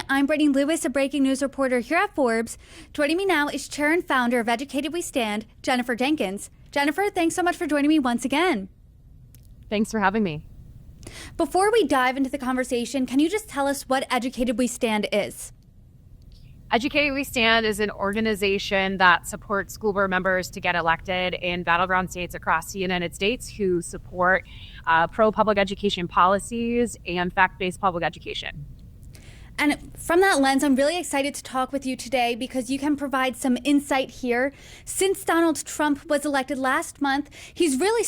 I'm Brittany Lewis, a breaking news reporter here at Forbes. Joining me now is chair and founder of Educated We Stand, Jennifer Jenkins. Jennifer, thanks so much for joining me once again. Thanks for having me. Before we dive into the conversation, can you just tell us what Educated We Stand is? Educated We Stand is an organization that supports school board members to get elected in battleground states across the United States who support pro-public education policies and fact-based public education. And from that lens, I'm really excited to talk with you today because you can provide some insight here. Since Donald Trump was elected last month, he's really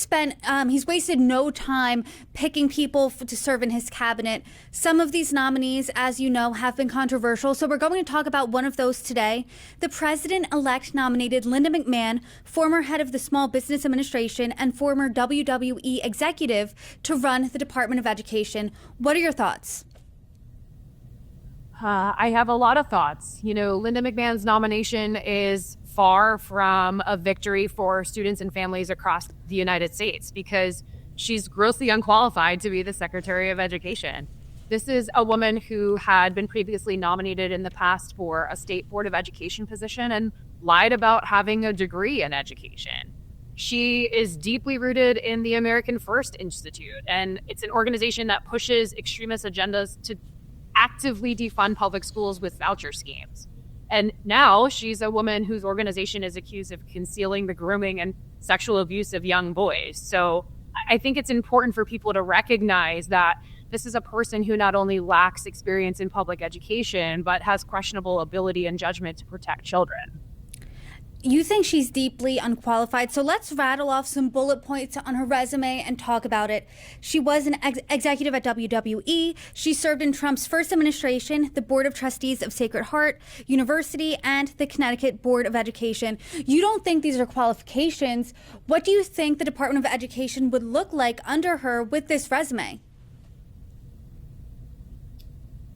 he's wasted no time picking people to serve in his cabinet. Some of these nominees, as you know, have been controversial. So we're going to talk about one of those today. The president-elect nominated Linda McMahon, former head of the Small Business Administration and former WWE executive, to run the Department of Education. What are your thoughts? I have a lot of thoughts. Linda McMahon's nomination is far from a victory for students and families across the United States because she's grossly unqualified to be the Secretary of Education. This is a woman who had been previously nominated in the past for a state board of education position and lied about having a degree in education. She is deeply rooted in the American First Institute, and it's an organization that pushes extremist agendas to actively defund public schools with voucher schemes. And now she's a woman whose organization is accused of concealing the grooming and sexual abuse of young boys. So I think it's important for people to recognize that this is a person who not only lacks experience in public education, but has questionable ability and judgment to protect children. You think she's deeply unqualified, so let's rattle off some bullet points on her resume and talk about it. She was an executive at WWE. She served in Trump's first administration, the Board of Trustees of Sacred Heart University, and the Connecticut Board of Education. You don't think these are qualifications. What do you think the Department of Education would look like under her with this resume?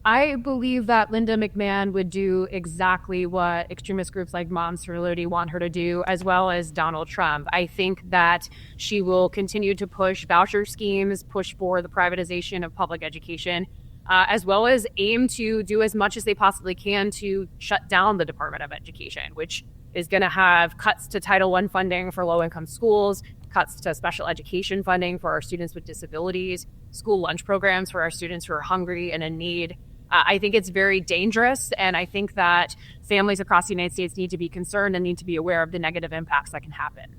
I believe that Linda McMahon would do exactly what extremist groups like Moms for Liberty want her to do, as well as Donald Trump. I think that she will continue to push voucher schemes, push for the privatization of public education, as well as aim to do as much as they possibly can to shut down the Department of Education, which is going to have cuts to Title I funding for low-income schools, cuts to special education funding for our students with disabilities, school lunch programs for our students who are hungry and in need. I think it's very dangerous, and I think that families across the United States need to be concerned and need to be aware of the negative impacts that can happen.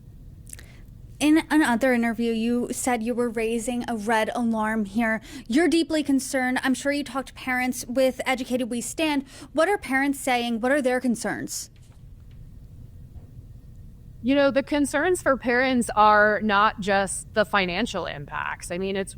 In another interview, you said you were raising a red alarm here. You're deeply concerned. I'm sure you talked to parents with Educated We Stand. What are parents saying? What are their concerns? The concerns for parents are not just the financial impacts. I mean, it's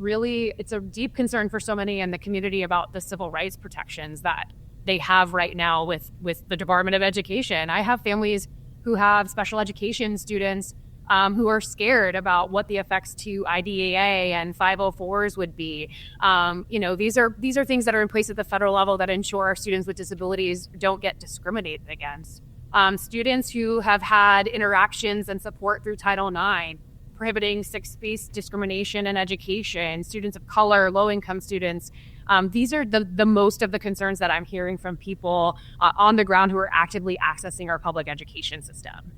a deep concern for so many in the community about the civil rights protections that they have right now with the Department of Education. I have families who have special education students who are scared about what the effects to IDEA and 504s would be. These are things that are in place at the federal level that ensure our students with disabilities don't get discriminated against. Students who have had interactions and support through Title IX, prohibiting sex-based discrimination in education, students of color, low-income students. These are the most of the concerns that I'm hearing from people on the ground who are actively accessing our public education system.